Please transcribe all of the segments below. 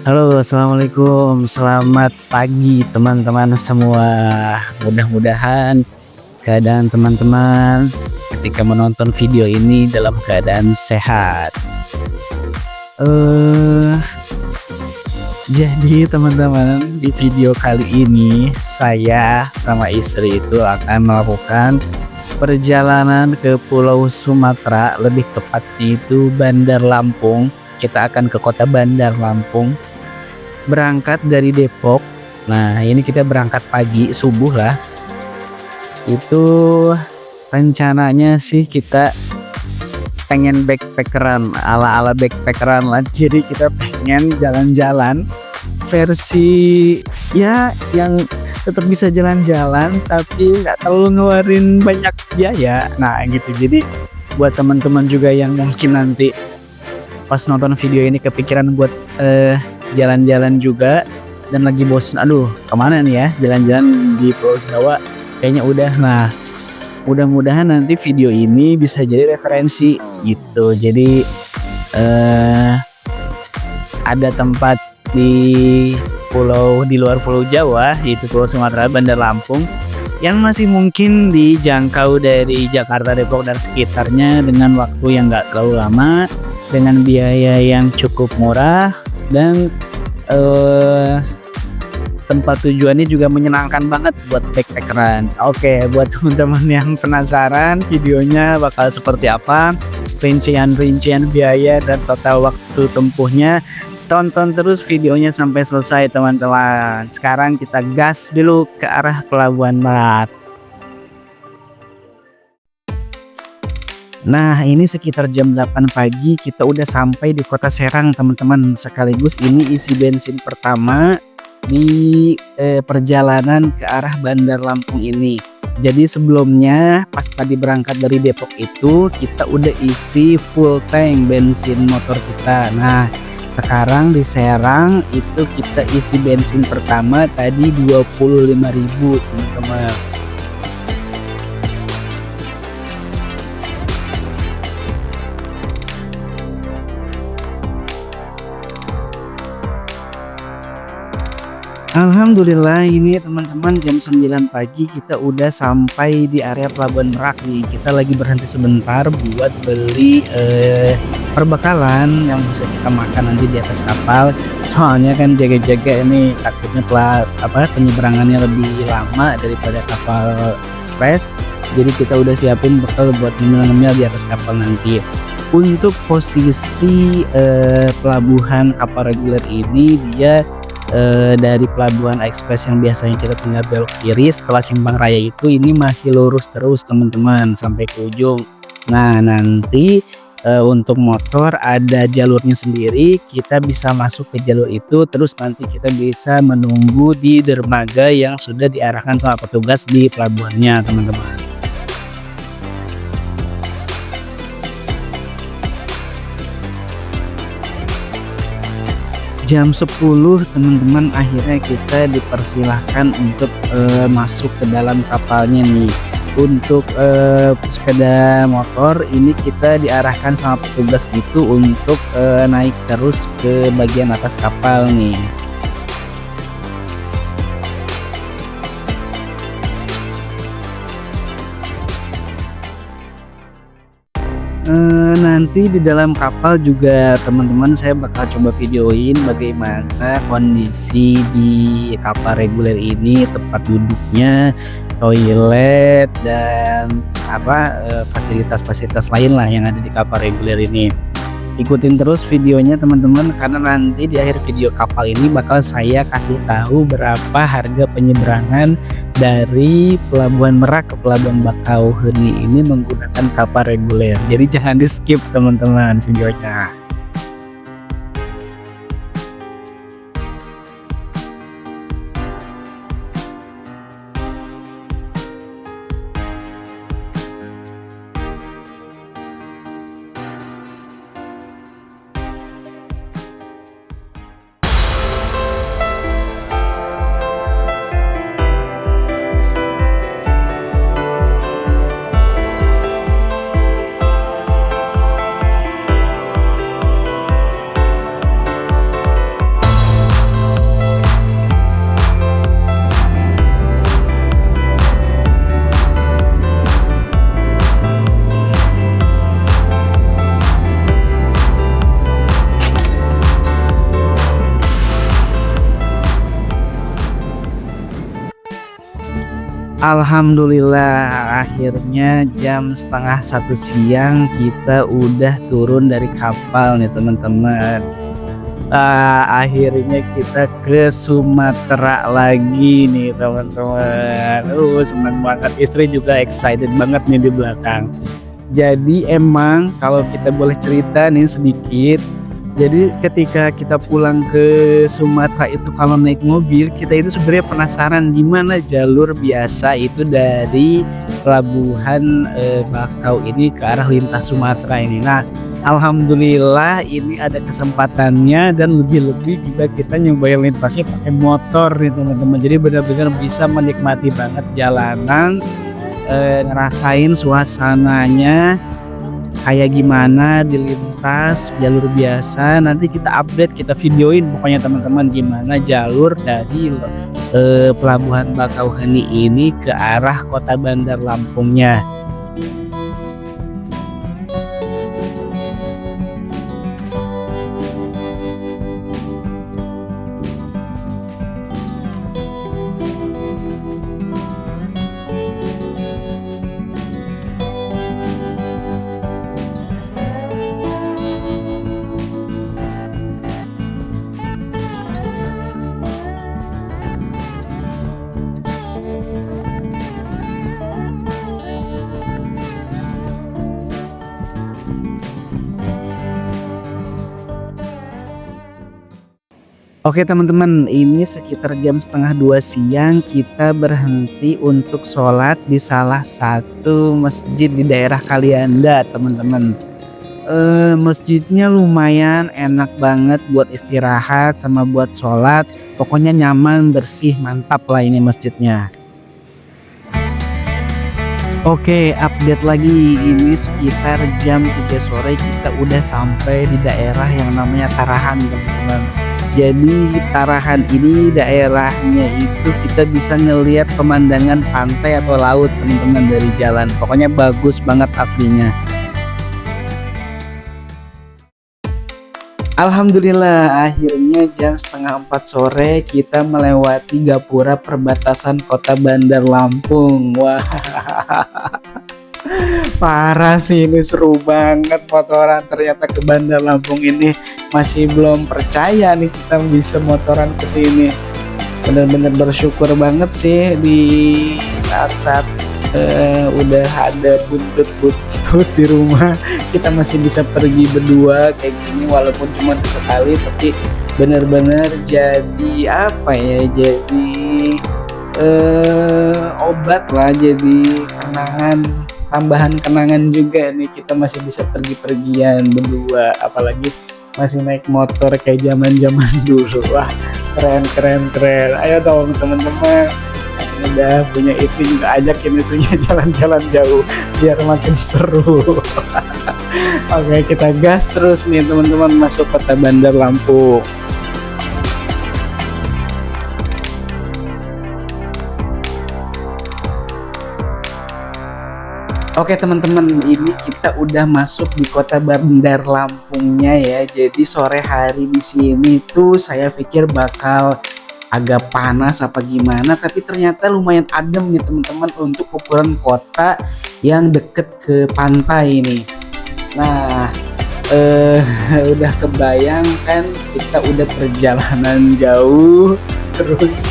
Halo, assalamualaikum. Selamat pagi teman-teman semua. Mudah-mudahan keadaan teman-teman ketika menonton video ini dalam keadaan sehat. Eh, jadi teman-teman di video kali ini saya sama istri itu akan melakukan perjalanan ke Pulau Sumatera, lebih tepatnya itu Bandar Lampung. Kita akan ke kota Bandar Lampung. Berangkat dari Depok. Nah, ini kita berangkat pagi subuh lah. Itu rencananya sih kita pengen backpackeran, ala-ala backpackeran lah. Jadi kita pengen jalan-jalan versi ya yang tetap bisa jalan-jalan tapi nggak terlalu ngeluarin banyak biaya. Nah, gitu. Jadi buat teman-teman juga yang mungkin nanti pas nonton video ini kepikiran buat jalan-jalan juga dan lagi bosen, aduh kemana nih ya jalan-jalan di Pulau Jawa, kayaknya udah. Nah, mudah-mudahan nanti video ini bisa jadi referensi gitu. Jadi ada tempat di luar Pulau Jawa, yaitu Pulau Sumatera, Bandar Lampung, yang masih mungkin dijangkau dari Jakarta, Depok dan sekitarnya dengan waktu yang gak terlalu lama, dengan biaya yang cukup murah, dan tempat tujuannya juga menyenangkan banget buat backpackeran. Oke, buat teman-teman yang penasaran videonya bakal seperti apa, rincian biaya dan total waktu tempuhnya, tonton terus videonya sampai selesai teman-teman. Sekarang kita gas dulu ke arah Pelabuhan Merak. Nah, ini sekitar jam 8 pagi kita udah sampai di Kota Serang teman-teman. Sekaligus ini isi bensin pertama di perjalanan ke arah Bandar Lampung ini. Jadi sebelumnya pas tadi berangkat dari Depok itu kita udah isi full tank bensin motor kita. Nah, sekarang di Serang itu kita isi bensin pertama tadi 25.000 teman-teman. Alhamdulillah ini teman-teman jam 9 pagi kita udah sampai di area Pelabuhan Merak nih. Kita lagi berhenti sebentar buat beli perbekalan yang bisa kita makan nanti di atas kapal. Soalnya kan jaga-jaga ini takutnya penyeberangannya lebih lama daripada kapal ekspres. Jadi kita udah siapin bekal buat ngemil-ngemil di atas kapal nanti. Untuk posisi pelabuhan kapal reguler ini dia dari pelabuhan ekspres yang biasanya kita tinggal belok kiri setelah Simpang Raya itu, ini masih lurus terus teman-teman sampai ke ujung. Nah, nanti untuk motor ada jalurnya sendiri, kita bisa masuk ke jalur itu, terus nanti kita bisa menunggu di dermaga yang sudah diarahkan sama petugas di pelabuhannya teman-teman. Jam 10 teman-teman akhirnya kita dipersilahkan untuk masuk ke dalam kapalnya nih. Untuk sepeda motor ini kita diarahkan sama petugas itu untuk naik terus ke bagian atas kapal nih. Nanti di dalam kapal juga teman-teman saya bakal coba videoin bagaimana kondisi di kapal reguler ini, tempat duduknya, toilet dan fasilitas-fasilitas lain lah yang ada di kapal reguler ini. Ikutin terus videonya teman-teman, karena nanti di akhir video kapal ini bakal saya kasih tahu berapa harga penyeberangan dari Pelabuhan Merak ke Pelabuhan Bakauheni ini menggunakan kapal reguler. Jadi jangan di skip teman-teman videonya. Alhamdulillah akhirnya jam setengah satu siang kita udah turun dari kapal nih teman-teman. Akhirnya kita ke Sumatera lagi nih teman-teman. Senang banget, istri juga excited banget nih di belakang. Jadi emang kalau kita boleh cerita nih sedikit, jadi ketika kita pulang ke Sumatera itu kalau naik mobil kita itu sebenarnya penasaran gimana jalur biasa itu dari pelabuhan Bakau ini ke arah lintas Sumatera ini. Nah, alhamdulillah ini ada kesempatannya dan lebih-lebih juga kita nyobain lintasnya pakai motor nih teman-teman. Jadi benar-benar bisa menikmati banget jalanan, ngerasain suasananya kayak gimana di lintas jalur biasa. Nanti kita update, kita videoin pokoknya teman-teman gimana jalur dari pelabuhan Bakauheni ini ke arah kota Bandar Lampungnya. Oke teman-teman, ini sekitar jam setengah 2 siang kita berhenti untuk sholat di salah satu masjid di daerah Kalianda teman-teman. Masjidnya lumayan enak banget buat istirahat sama buat sholat. Pokoknya nyaman, bersih, mantap lah ini masjidnya. Oke, update lagi, ini sekitar jam 3 sore kita udah sampai di daerah yang namanya Tarahan teman-teman. Jadi Tarahan ini daerahnya itu kita bisa ngelihat pemandangan pantai atau laut teman-teman dari jalan. Pokoknya bagus banget aslinya. Alhamdulillah akhirnya jam setengah 4 sore kita melewati gapura perbatasan kota Bandar Lampung. Wah, parah sih, ini seru banget motoran. Ternyata ke Bandar Lampung ini masih belum percaya nih kita bisa motoran ke sini. Bener-bener bersyukur banget sih di saat-saat udah ada buntut di rumah kita masih bisa pergi berdua kayak gini, walaupun cuma sesekali, tapi bener-bener jadi apa ya, jadi obat lah, jadi kenangan, tambahan kenangan juga nih, kita masih bisa pergi-pergian berdua, apalagi masih naik motor kayak zaman-zaman dulu. Wah, keren. Ayo dong teman-teman, udah punya istri juga ajakin istrinya jalan-jalan jauh biar makin seru. Oke, kita gas terus nih teman-teman masuk kota Bandar Lampung. Oke teman-teman, ini kita udah masuk di kota Bandar Lampungnya ya. Jadi sore hari di sini tuh saya pikir bakal agak panas apa gimana, tapi ternyata lumayan adem nih teman-teman untuk ukuran kota yang deket ke pantai ini. Nah, udah kebayang kan kita udah perjalanan jauh terus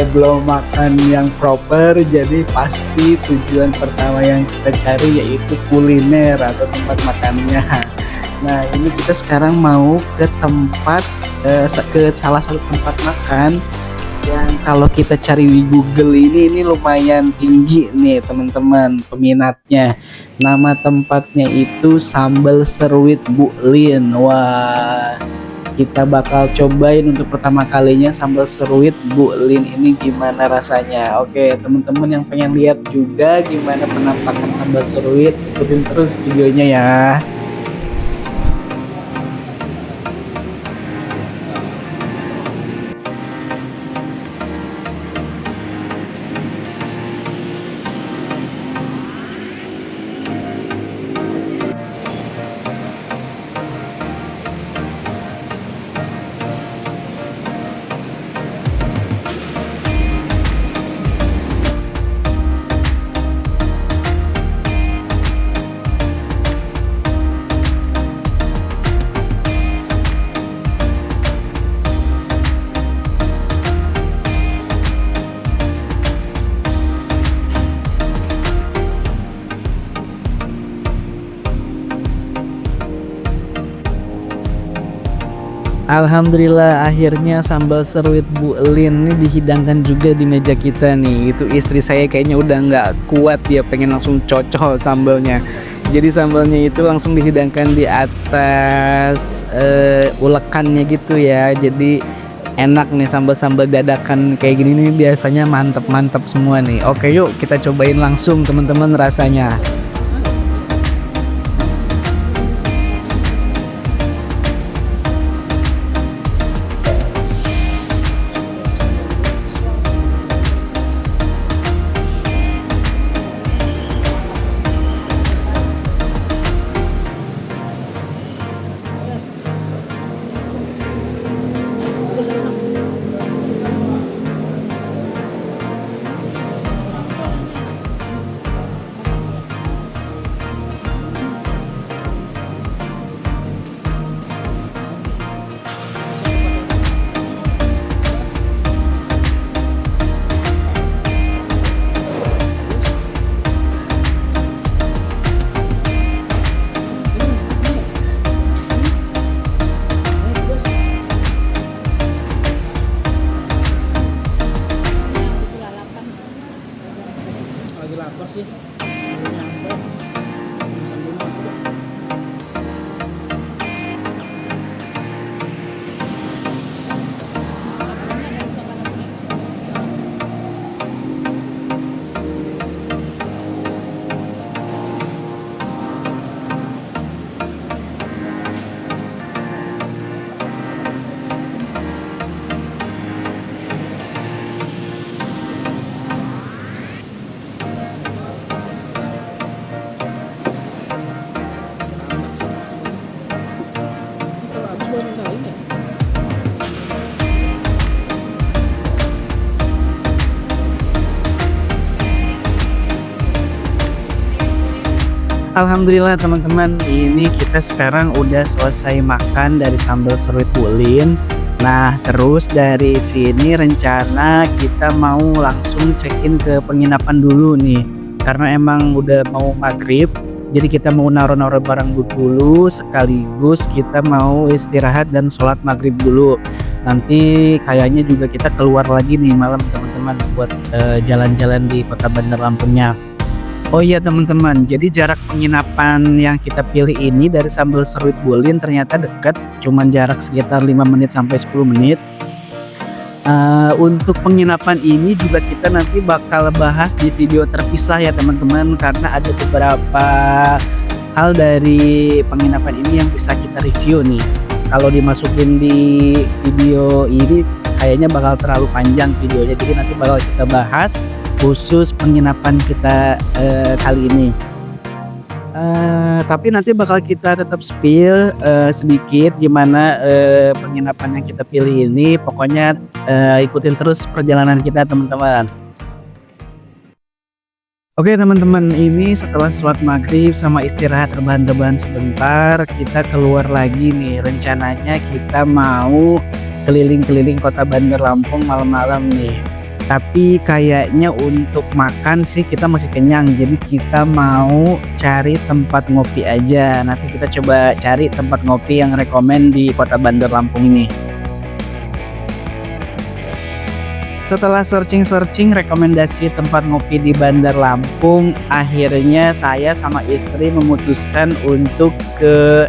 belum makan yang proper, jadi pasti tujuan pertama yang kita cari yaitu kuliner atau tempat makannya. Nah, ini kita sekarang mau ke tempat ke salah satu tempat makan yang kalau kita cari di Google ini lumayan tinggi nih teman-teman peminatnya. Nama tempatnya itu Sambal Seruit Bu Lin. Wah, kita bakal cobain untuk pertama kalinya sambal seruit Bu Lin ini gimana rasanya. Oke teman-teman yang pengen lihat juga gimana penampakan sambal seruit, ikutin terus videonya ya. Alhamdulillah akhirnya sambal seruit Bu Elin ini dihidangkan juga di meja kita nih. Itu istri saya kayaknya udah nggak kuat, dia pengen langsung cocol sambalnya. Jadi sambalnya itu langsung dihidangkan di atas ulekannya gitu ya. Jadi enak nih, sambal-sambal dadakan kayak gini nih biasanya mantep-mantep semua nih. Oke yuk kita cobain langsung teman-teman rasanya. Lagi lapar sih. Alhamdulillah teman-teman, ini kita sekarang udah selesai makan dari sambal seruit Bu Elin. Nah terus dari sini rencana kita mau langsung check-in ke penginapan dulu nih. Karena emang udah mau maghrib, jadi kita mau naruh-naruh barang dulu sekaligus kita mau istirahat dan sholat maghrib dulu. Nanti kayaknya juga kita keluar lagi nih malam teman-teman buat jalan-jalan di kota Bandar Lampungnya. Oh iya teman-teman, jadi jarak penginapan yang kita pilih ini dari sambal seruit Bu Elin ternyata dekat, cuman jarak sekitar 5 menit sampai 10 menit. Untuk penginapan ini juga kita nanti bakal bahas di video terpisah ya teman-teman, karena ada beberapa hal dari penginapan ini yang bisa kita review nih. Kalau dimasukin di video ini kayaknya bakal terlalu panjang videonya, jadi nanti bakal kita bahas khusus penginapan kita kali ini. Tapi nanti bakal kita tetap spill sedikit gimana penginapan yang kita pilih ini. Pokoknya ikutin terus perjalanan kita teman-teman. Oke teman-teman, ini setelah sholat maghrib sama istirahat rebahan-rebahan sebentar, kita keluar lagi nih. Rencananya kita mau keliling-keliling kota Bandar Lampung malam-malam nih. Tapi kayaknya untuk makan sih kita masih kenyang, jadi kita mau cari tempat ngopi aja. Nanti kita coba cari tempat ngopi yang rekomen di kota Bandar Lampung ini. Setelah searching rekomendasi tempat ngopi di Bandar Lampung, akhirnya saya sama istri memutuskan untuk ke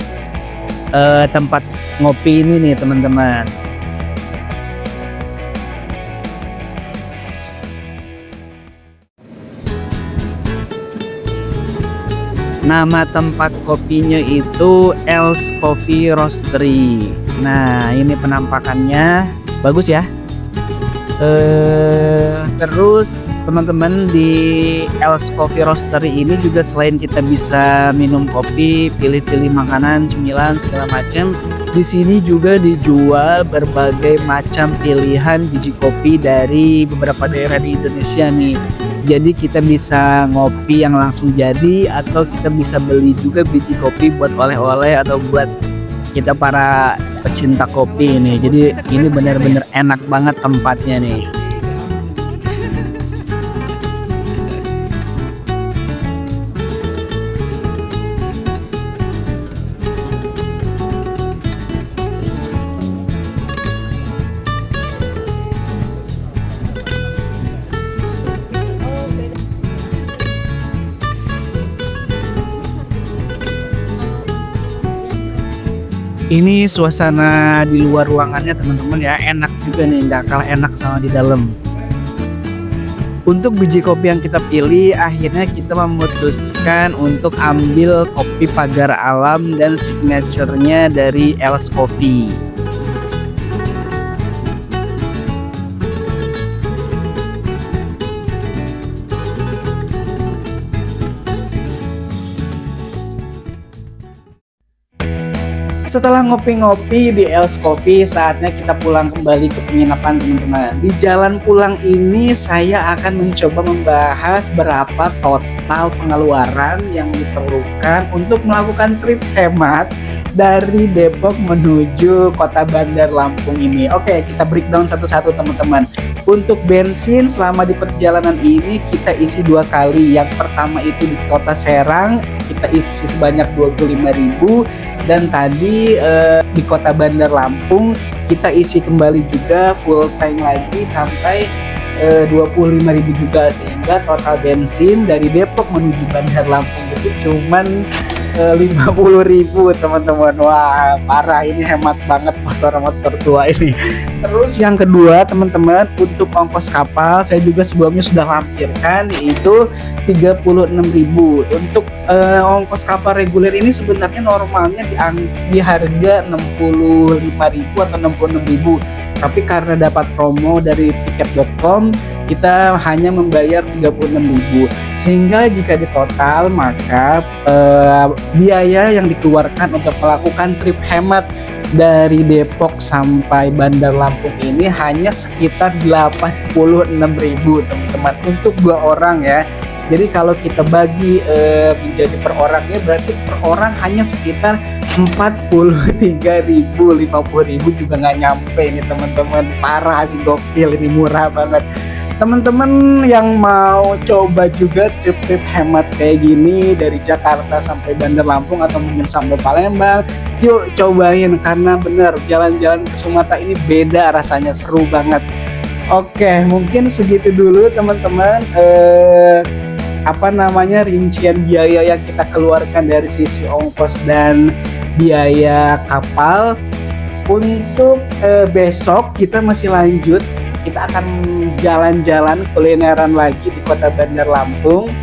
tempat ngopi ini nih teman-teman. Nama tempat kopinya itu Els Coffee Roastery. Nah ini penampakannya bagus ya. Terus teman-teman, di Els Coffee Roastery ini juga selain kita bisa minum kopi, pilih-pilih makanan, cemilan segala macam, di sini juga dijual berbagai macam pilihan biji kopi dari beberapa daerah di Indonesia nih. Jadi kita bisa ngopi yang langsung jadi, atau kita bisa beli juga biji kopi buat oleh-oleh atau buat kita para pecinta kopi ini. Jadi ini benar-benar enak banget tempatnya nih. Ini suasana di luar ruangannya teman-teman ya, enak juga nih, nggak kalah enak sama di dalam. Untuk biji kopi yang kita pilih, akhirnya kita memutuskan untuk ambil kopi Pagar Alam dan signaturenya dari Els Coffee. Setelah ngopi-ngopi di Els Coffee, saatnya kita pulang kembali ke penginapan teman-teman. Di jalan pulang ini saya akan mencoba membahas berapa total pengeluaran yang diperlukan untuk melakukan trip hemat dari Depok menuju kota Bandar Lampung ini. Oke, kita breakdown satu-satu teman-teman. Untuk bensin selama di perjalanan ini kita isi 2 kali. Yang pertama itu di kota Serang, kita isi sebanyak 25.000. Dan tadi di kota Bandar Lampung kita isi kembali juga full tank lagi sampai 25.000 juga, sehingga total bensin dari Depok menuju Bandar Lampung itu cuman 50.000 teman-teman. Wah, parah, ini hemat banget motor-motor tua ini. Terus yang kedua teman-teman, untuk ongkos kapal saya juga sebelumnya sudah lampirkan, yaitu 36.000. Untuk ongkos kapal reguler ini sebenarnya normalnya di harga 65.000 atau 66.000. Tapi karena dapat promo dari tiket.com, kita hanya membayar 36.000. Sehingga jika ditotal maka biaya yang dikeluarkan untuk melakukan trip hemat dari Depok sampai Bandar Lampung ini hanya sekitar 86.000 teman-teman untuk 2 orang ya. Jadi kalau kita bagi menjadi per orangnya, berarti per orang hanya sekitar 43.000, 50.000 juga nggak nyampe ini teman-teman. Parah sih, gokil, ini murah banget. Teman-teman yang mau coba juga trip-trip hemat kayak gini dari Jakarta sampai Bandar Lampung atau mungkin sampai Palembang, yuk cobain, karena bener jalan-jalan ke Sumatera ini beda rasanya, seru banget. Oke, mungkin segitu dulu teman-teman. Rincian biaya yang kita keluarkan dari sisi ongkos dan biaya kapal. Untuk besok kita masih lanjut, kita akan jalan-jalan kulineran lagi di kota Bandar Lampung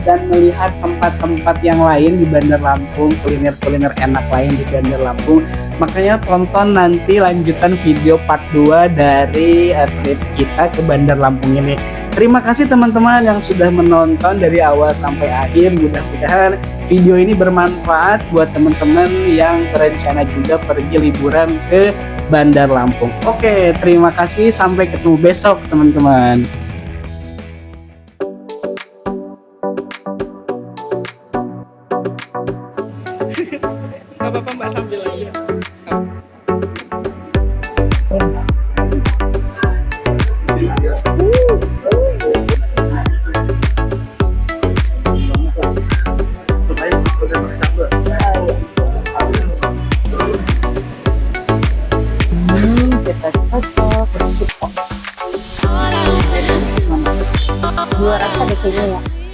dan melihat tempat-tempat yang lain di Bandar Lampung, kuliner-kuliner enak lain di Bandar Lampung. Makanya tonton nanti lanjutan video part 2 dari trip kita ke Bandar Lampung ini. Terima kasih teman-teman yang sudah menonton dari awal sampai akhir. Mudah-mudahan video ini bermanfaat buat teman-teman yang berencana juga pergi liburan ke Bandar Lampung. Oke, terima kasih. Sampai ketemu besok teman-teman. Gak apa-apa Mbak, sambil aja. Dua rasa deh kayaknya ya.